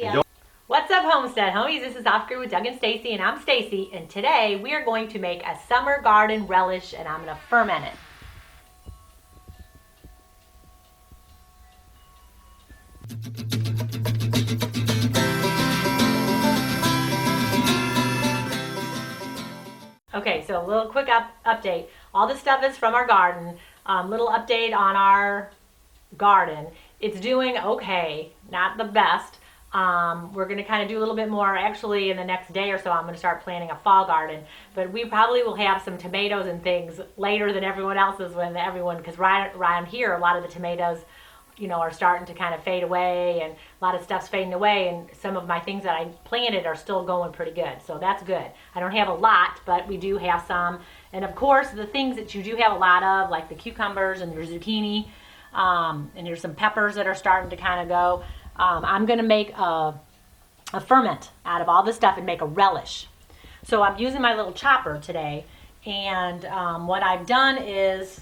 Yeah. What's up, Homestead homies? This is Oscar with Doug and Stacy, and I'm Stacy, and today we are going to make a summer garden relish, and I'm going to ferment it. Okay, so a little quick update. All this stuff is from our garden. Little update on our garden. It's doing okay, not the best. We're going to kind of do a little bit more actually in the next day or so. I'm going to start planting a fall garden, but we probably will have some tomatoes and things later than everyone else's because right around here a lot of the tomatoes, you know, are starting to kind of fade away, and a lot of stuff's fading away, and some of my things that I planted are still going pretty good, so that's good. I don't have a lot, but we do have some. And of course the things that you do have a lot of, like the cucumbers and your zucchini, and there's some peppers that are starting to kind of go. I'm going to make a ferment out of all this stuff and make a relish. So I'm using my little chopper today, and what I've done is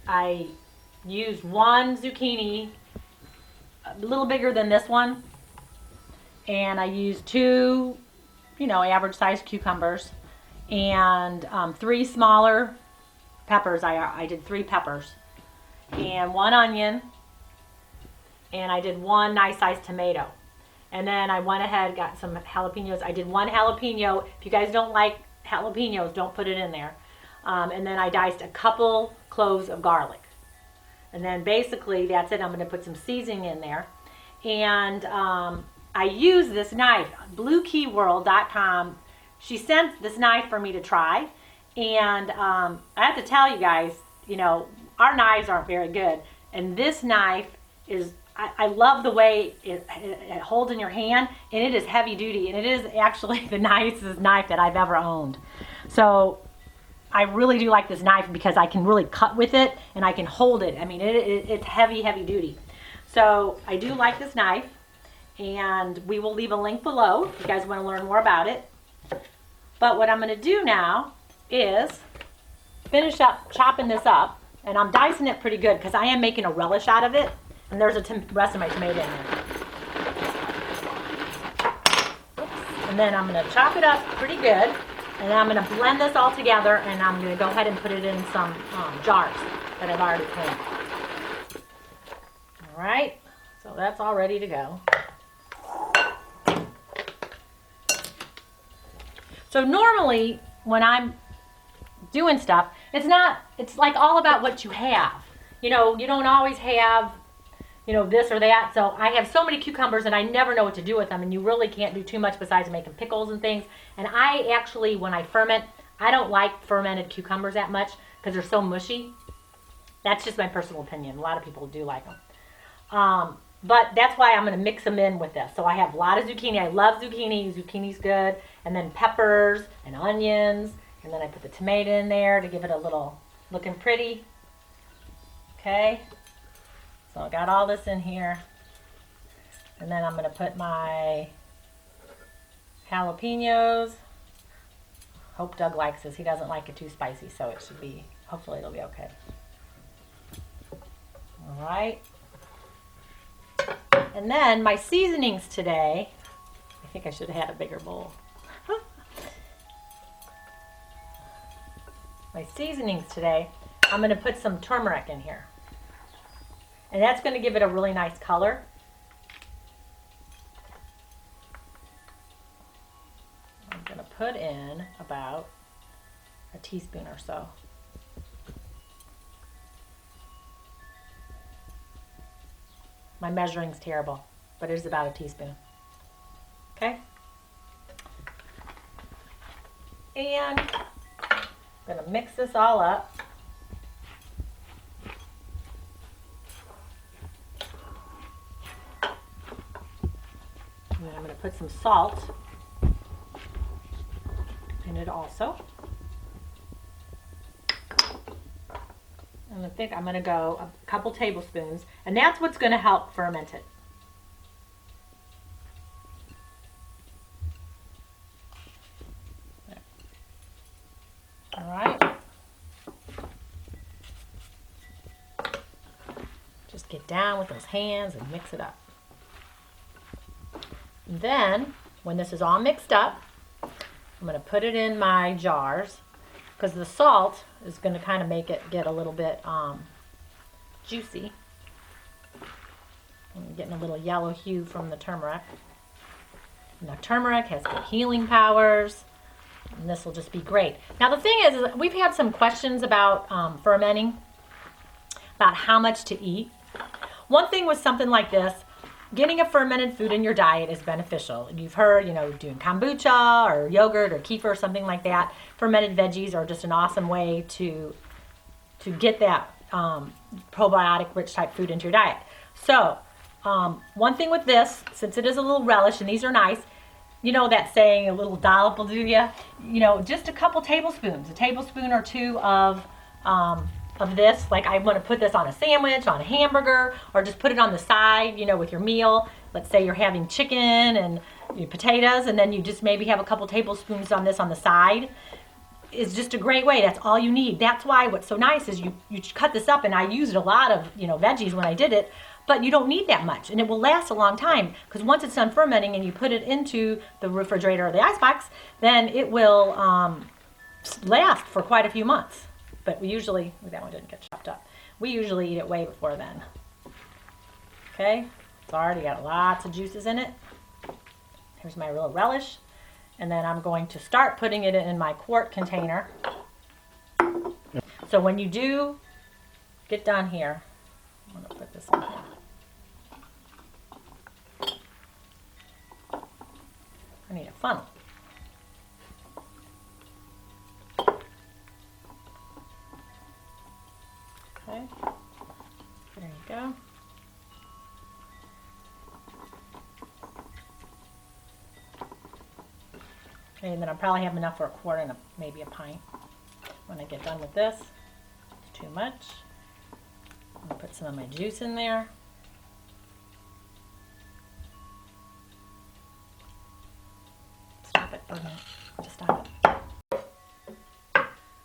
I used one zucchini, a little bigger than this one, and I used two, you know, average sized cucumbers, and three smaller peppers. I did 3 peppers, and 1 onion, and I did 1 nice sized tomato. And then I went ahead, got some jalapenos. I did 1 jalapeno. If you guys don't like jalapenos, don't put it in there. And then I diced a couple cloves of garlic. And then basically that's it. I'm going to put some seasoning in there. And I use this knife, bluekeyworld.com. She sent this knife for me to try. And I have to tell you guys, you know, our knives aren't very good. And this knife is, I love the way it holds in your hand, and it is heavy duty, and it is actually the nicest knife that I've ever owned. So I really do like this knife because I can really cut with it and I can hold it. I mean, it's heavy duty. So I do like this knife, and we will leave a link below if you guys want to learn more about it. But what I'm going to do now is finish up chopping this up, and I'm dicing it pretty good because I am making a relish out of it. And there's the rest of my tomato in there. And then I'm going to chop it up pretty good. And then I'm going to blend this all together. And I'm going to go ahead and put it in some jars that I've already cleaned. All right. So that's all ready to go. So normally when I'm doing stuff, it's like all about what you have. You know, you don't always have, you know, this or that. So I have so many cucumbers and I never know what to do with them, and you really can't do too much besides making pickles and things. And I actually, when I ferment, I don't like fermented cucumbers that much because they're so mushy. That's just my personal opinion. A lot of people do like them. But that's why I'm going to mix them in with this. So I have a lot of zucchini. I love zucchini. Zucchini's good. And then peppers and onions. And then I put the tomato in there to give it a little looking pretty. Okay. So I got all this in here, and then I'm going to put my jalapenos. Hope Doug likes this. He doesn't like it too spicy, so it should be, hopefully it'll be okay. All right. And then my seasonings today, I think I should have had a bigger bowl. My seasonings today, I'm going to put some turmeric in here. And that's going to give it a really nice color. I'm going to put in about a teaspoon or so. My measuring's terrible, but it is about a teaspoon. Okay? And I'm going to mix this all up. And I'm going to put some salt in it also. And I think I'm going to go a couple tablespoons, and that's what's going to help ferment it. All right. Just get down with those hands and mix it up. Then, when this is all mixed up, I'm going to put it in my jars because the salt is going to kind of make it get a little bit juicy. I'm getting a little yellow hue from the turmeric. And the turmeric has good healing powers, and this will just be great. Now the thing is we've had some questions about fermenting, about how much to eat. One thing with something like this, getting a fermented food in your diet is beneficial. You've heard, you know, doing kombucha or yogurt or kefir or something like that. Fermented veggies are just an awesome way to get that probiotic rich type food into your diet. So one thing with this, since it is a little relish and these are nice, you know that saying, a little dollop will do you. You know, just a couple tablespoons, a tablespoon or two of this. Like I want to put this on a sandwich, on a hamburger, or just put it on the side, you know, with your meal. Let's say you're having chicken and your potatoes, and then you just maybe have a couple tablespoons on this on the side. It's just a great way. That's all you need. That's why what's so nice is you cut this up, and I used a lot of, you know, veggies when I did it, but you don't need that much, and it will last a long time because once it's done fermenting and you put it into the refrigerator or the icebox, then it will last for quite a few months. But we usually, that one didn't get chopped up. We usually eat it way before then. Okay, it's already got lots of juices in it. Here's my little relish. And then I'm going to start putting it in my quart container. So when you do get done here, I'm going to put this in here. I need a funnel. Okay, there you go. Okay, and then I'll probably have enough for a quart and maybe a pint when I get done with this. It's too much. I'm going to put some of my juice in there. Stop it for a minute. Just stop it.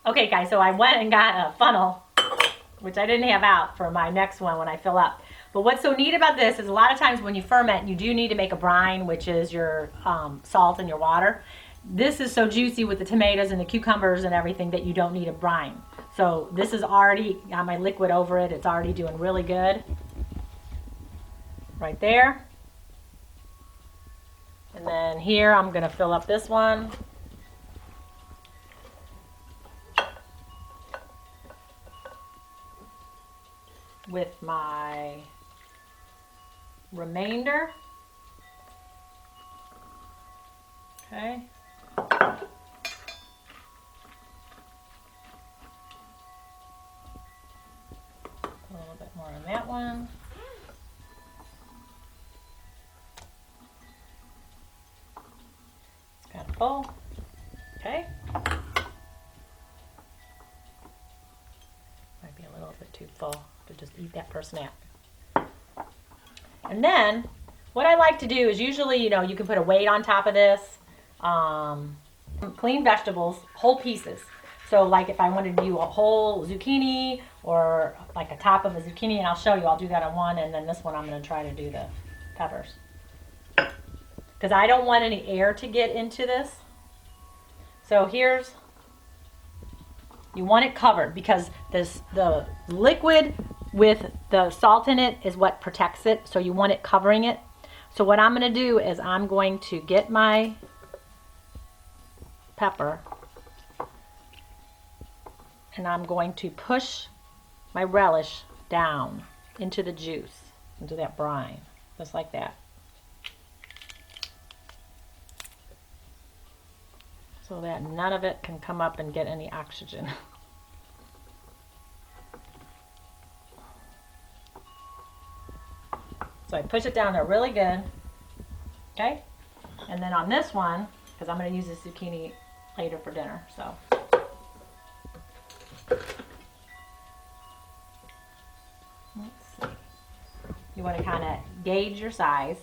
Okay guys, so I went and got a funnel, which I didn't have out for my next one when I fill up. But what's so neat about this is a lot of times when you ferment, you do need to make a brine, which is your salt and your water. This is so juicy with the tomatoes and the cucumbers and everything that you don't need a brine. So this is already got my liquid over it. It's already doing really good. Right there. And then here I'm going to fill up this one. With my remainder. Okay. A little bit more on that one. It's kind of full. Okay. Might be a little bit too full to just eat that per snap. And then what I like to do is usually, you know, you can put a weight on top of this. Clean vegetables, whole pieces. So like if I wanted to do a whole zucchini or like a top of a zucchini, and I'll show you, I'll do that on one, and then this one I'm going to try to do the peppers. Because I don't want any air to get into this. So here's, you want it covered because the liquid with the salt in it is what protects it. So you want it covering it. So what I'm going to do is I'm going to get my pepper and I'm going to push my relish down into the juice, into that brine, just like that. So that none of it can come up and get any oxygen. So I push it down there really good, okay? And then on this one, because I'm going to use this zucchini later for dinner, so. Let's see. You want to kind of gauge your size.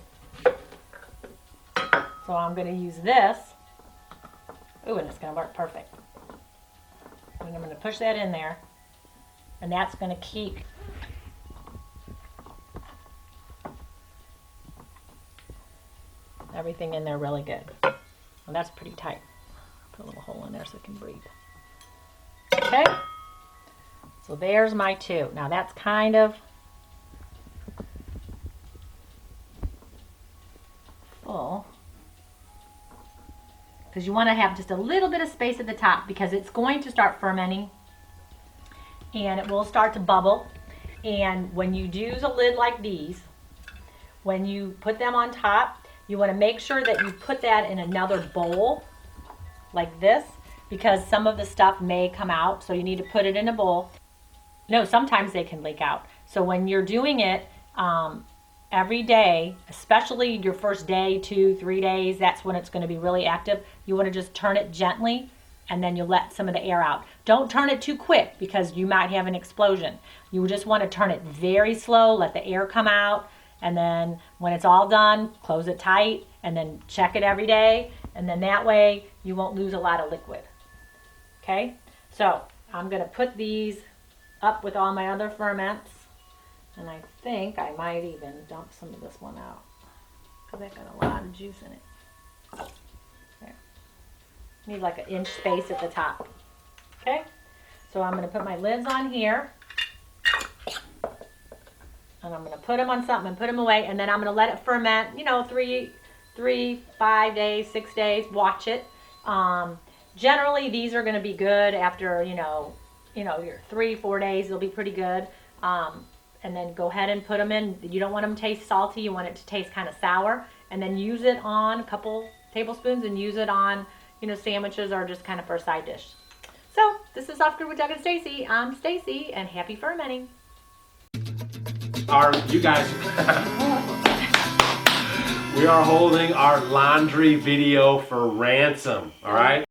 So I'm going to use this. Ooh, and it's going to work perfect. And I'm going to push that in there, and that's going to keep everything in there really good. Well, that's pretty tight. Put a little hole in there so it can breathe. Okay, so there's my 2. Now that's kind of full because you want to have just a little bit of space at the top because it's going to start fermenting and it will start to bubble. And when you use a lid like these, when you put them on top, you want to make sure that you put that in another bowl like this because some of the stuff may come out, so you need to put it in a bowl. No, sometimes they can leak out. So when you're doing it every day, especially your first day, 2, 3 days, that's when it's going to be really active. You want to just turn it gently and then you let some of the air out. Don't turn it too quick because you might have an explosion. You just want to turn it very slow, let the air come out, and then when it's all done, close it tight and then check it every day, and then that way you won't lose a lot of liquid. Okay, so I'm going to put these up with all my other ferments, and I think I might even dump some of this one out because I've got a lot of juice in it. There. Need like an inch space at the top. Okay, so I'm going to put my lids on here, and I'm going to put them on something and put them away, and then I'm going to let it ferment, you know, 3, 5 days, 6 days. Watch it. Generally, these are going to be good after, you know, your 3, 4 days. They'll be pretty good. And then go ahead and put them in. You don't want them to taste salty. You want it to taste kind of sour. And then use it on a couple tablespoons and use it on, you know, sandwiches or just kind of for a side dish. So this is Off Grid with Doug and Stacy. I'm Stacy, and happy fermenting. You guys, we are holding our laundry video for ransom, all right?